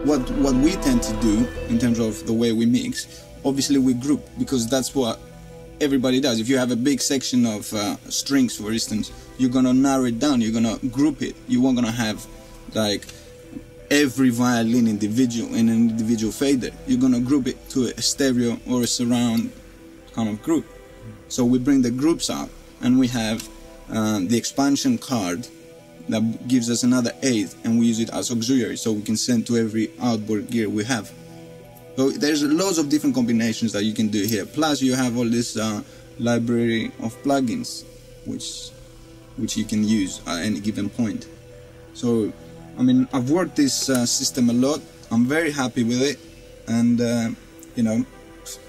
what we tend to do in terms of the way we mix, obviously we group, because that's what everybody does. If you have a big section of strings, for instance, you're gonna narrow it down, you're gonna group it. You won't gonna have like every violin individual in an individual fader. You're gonna group it to a stereo or a surround kind of group. So we bring the groups out, and we have the expansion card that gives us another 8, and we use it as auxiliary, so we can send to every outboard gear we have. So there's loads of different combinations that you can do here. Plus you have all this library of plugins which you can use at any given point. So I mean, I've worked this system a lot. I'm very happy with it, and you know,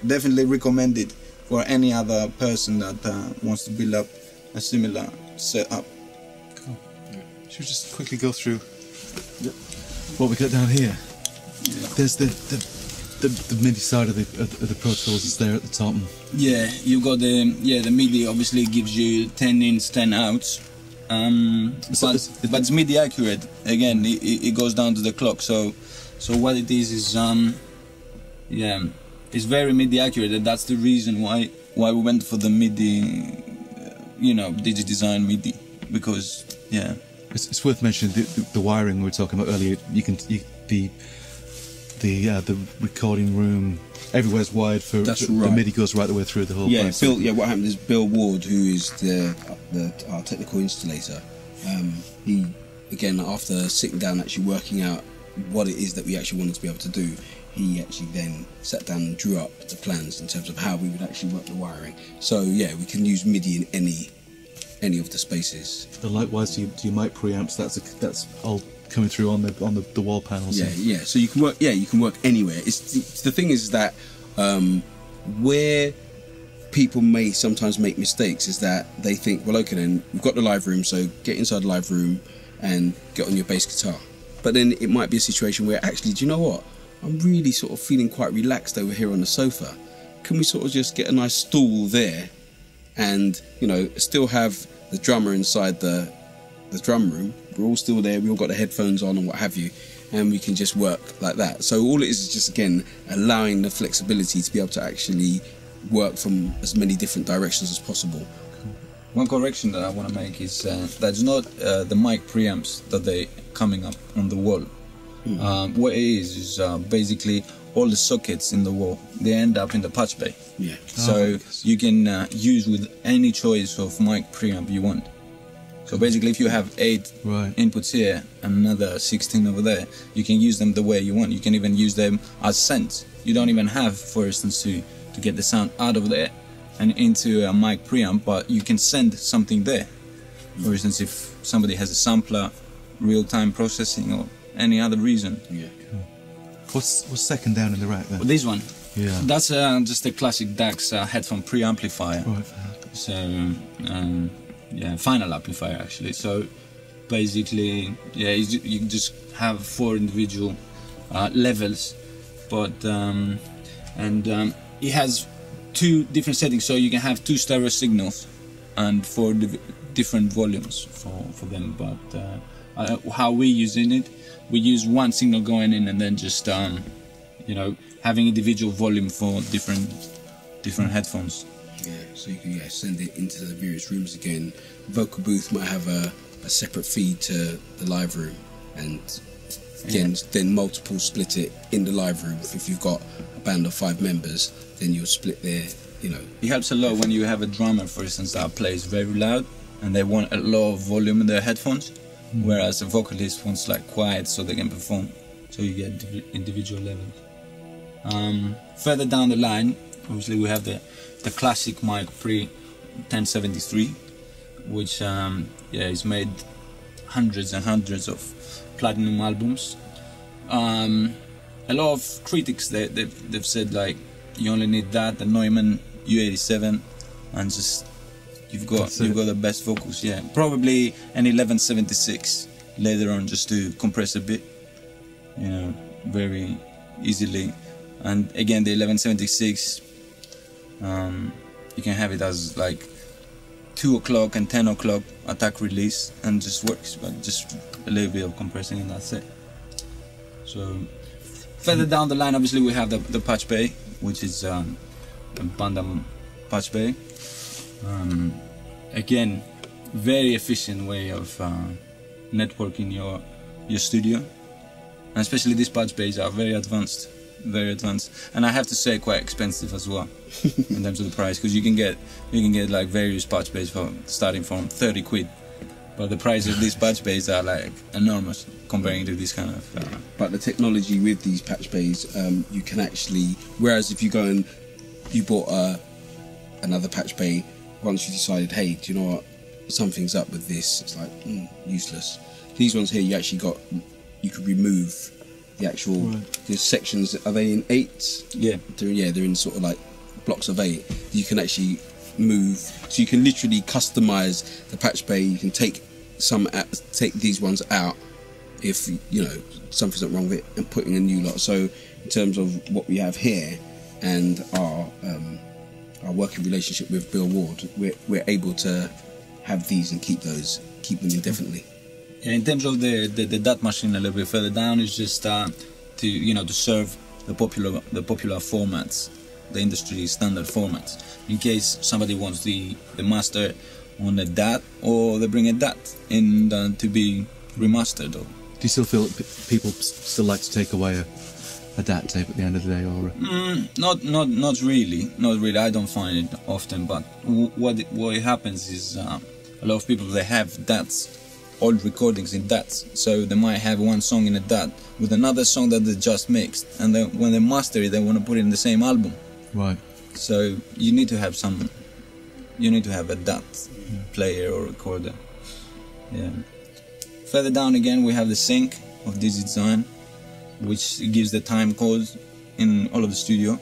definitely recommend it for any other person that wants to build up a similar setup. Cool. Should we just quickly go through what we got down here? Yeah. There's the MIDI side of the Pro Tools is there at the top. Yeah, you've got the MIDI obviously gives you 10 ins, 10 outs. But it's MIDI accurate. Again, it goes down to the clock. So what it is yeah, it's very MIDI accurate, and that's the reason why we went for the MIDI, you know, DigiDesign MIDI, because yeah. It's worth mentioning the wiring we were talking about earlier. The recording room, everywhere's wired for. That's the right. MIDI goes right the way through the whole place. Bill. Yeah, what happened is Bill Ward, who is our technical installator, he, again, after sitting down actually working out what it is that we actually wanted to be able to do, he actually then sat down and drew up the plans in terms of how we would actually work the wiring. So yeah, we can use MIDI in any of the spaces. But likewise, to your mic preamps, that's all coming through on the wall panels. Yeah. So you can work. Yeah, you can work anywhere. It's the thing is that where people may sometimes make mistakes is that they think, well, okay, then we've got the live room, so get inside the live room and get on your bass guitar. But then it might be a situation where actually, do you know what? I'm really sort of feeling quite relaxed over here on the sofa. Can we sort of just get a nice stool there, and you know, still have the drummer inside the drum room? We're all still there. We all got the headphones on and what have you, and we can just work like that. So all it is just, again, allowing the flexibility to be able to actually work from as many different directions as possible. One correction that I want to make is that's not the mic preamps that they coming up on the wall. What it is basically all the sockets in the wall, they end up in the patch bay. Yeah. So you can use with any choice of mic preamp you want. So basically, if you have 8 inputs here and another 16 over there, you can use them the way you want. You can even use them as sends. You don't even have, for instance, to get the sound out of there and into a mic preamp, but you can send something there. For instance, if somebody has a sampler, real-time processing, or any other reason. Yeah. Cool. What's second down in the rack then? Well, this one. Yeah. That's just a classic DAX headphone preamplifier. Right. So yeah, final amplifier actually. So basically, yeah, you just have 4 individual levels, but it has 2 different settings, so you can have 2 stereo signals and 4 different volumes for them. But how we using it, we use 1 signal going in and then just you know, having individual volume for different headphones. Yeah, so you can send it into the various rooms again. Vocal booth might have a separate feed to the live room, and again, then multiple split it in the live room. If you've got a band of 5 members, then you'll split their, you know. It helps a lot when you have a drummer, for instance, that plays very loud and they want a lot of volume in their headphones, whereas a vocalist wants like quiet so they can perform. So you get individual levels. Further down the line, obviously we have the classic mic pre 1073, which is made hundreds and hundreds of platinum albums. A lot of critics they've said like you only need that, the Neumann U87, and just you've got the best vocals. Yeah, probably an 1176 later on just to compress a bit, you know, very easily. And again, the 1176. You can have it as like 2 o'clock and 10 o'clock attack release, and just works, but just a little bit of compressing and that's it. So Further down the line, obviously, we have the patch bay, which is a Bandam patch bay. Again, very efficient way of networking your studio, and especially these patch bays are very advanced, and I have to say quite expensive as well in terms of the price, because you can get like various patch bays starting from 30 quid, but the price of these patch bays are like enormous comparing to this kind of. But the technology with these patch bays, you can actually, whereas if you go and you bought another patch bay, once you decided, hey, do you know what, something's up with this, it's like useless. These ones here, you could remove the actual the sections. Are they in 8s? Yeah, they're in sort of like blocks of 8. You can actually move, so you can literally customize the patch bay. You can take these ones out if you know something's not wrong with it, and putting a new lot. So in terms of what we have here and our working relationship with Bill Ward, we're able to have these and keep them indefinitely. Yeah, in terms of the DAT machine a little bit further down, is just to serve the popular formats, the industry standard formats, in case somebody wants the master on a DAT, or they bring a DAT in to be remastered. Or do you still feel that people still like to take away a DAT tape at the end of the day, or? Not really. I don't find it often, but what happens is a lot of people, they have DATs, old recordings in DATs, so they might have one song in a DAT with another song that they just mixed, and then when they master it, they want to put it in the same album. Right. So you need to have a DAT player or recorder. Yeah. Further down again, we have the sync of this design, which gives the time code in all of the studio.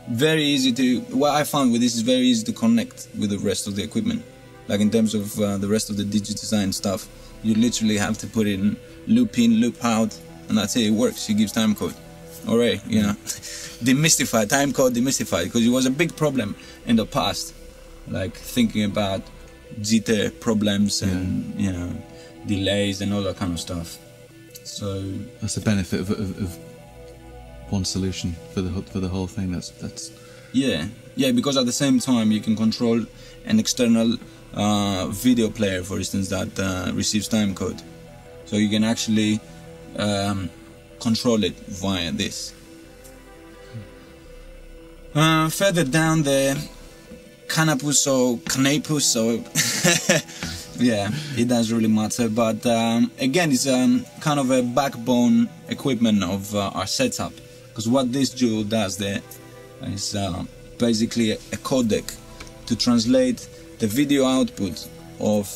Very easy to, what I found with this is very easy to connect with the rest of the equipment. Like in terms of the rest of the DigiDesign stuff, you literally have to put in loop in, loop out, and that's it, it works. It gives time code. Alright, you know, demystify, time code demystified, because it was a big problem in the past, like thinking about jitter problems and you know, delays and all that kind of stuff. So that's the benefit of one solution for the whole thing. That's yeah, because at the same time you can control an external video player, for instance, that receives time code, so you can actually control it via this. Further down there, canapus or canapus, or yeah, it doesn't really matter, but again, it's kind of a backbone equipment of our setup, because what this jewel does there is basically a codec to translate the video output of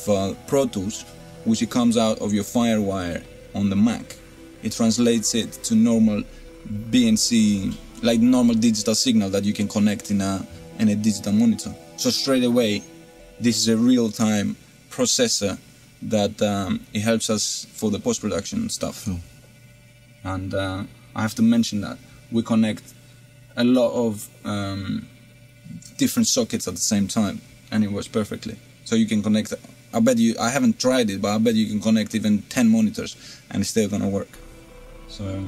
Pro Tools, which it comes out of your FireWire on the Mac. It translates it to normal BNC, like normal digital signal that you can connect in a digital monitor. So straight away, this is a real-time processor that it helps us for the post-production stuff. And I have to mention that we connect a lot of different sockets at the same time, and it works perfectly. So you can connect, I bet you, I haven't tried it, but I bet you can connect even 10 monitors and it's still gonna work. So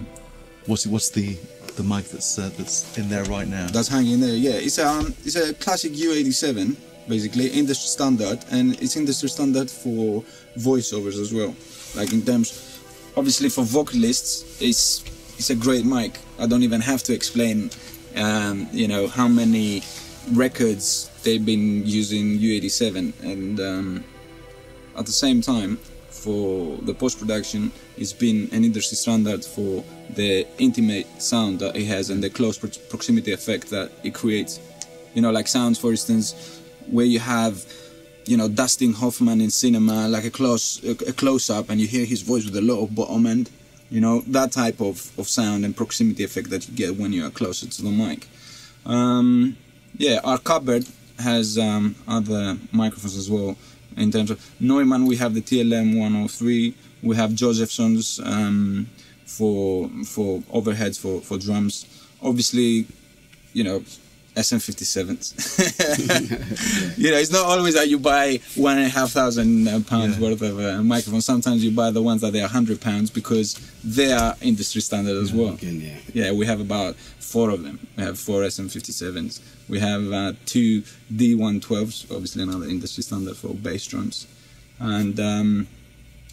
what's the mic that's in there right now? That's hanging there. Yeah, it's a classic U87, basically industry standard, and it's industry standard for voiceovers as well. Like in terms, obviously for vocalists, it's a great mic. I don't even have to explain, you know, how many records they've been using U87, and at the same time, for the post-production, it's been an industry standard for the intimate sound that it has and the close proximity effect that it creates. You know, like sounds, for instance, where you have, you know, Dustin Hoffman in cinema, like a close-up, and you hear his voice with a lot of bottom end. You know, that type of sound and proximity effect that you get when you are closer to the mic. Yeah, our cupboard has other microphones as well. In terms of Neumann, we have the TLM 103. We have Josephson's for overheads for drums. Obviously, you know, SM57s. You know, it's not always that you buy £1,500 worth of a microphone. Sometimes you buy the ones that they are £100 because they are industry standard as well. Again, Yeah, we have about 4 of them. We have 4 SM57s. We have 2 D112s, obviously another industry standard for bass drums. And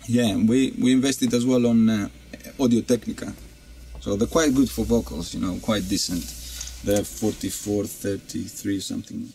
yeah, we invested as well on Audio Technica. So they're quite good for vocals, you know, quite decent. They're 44, 33 something.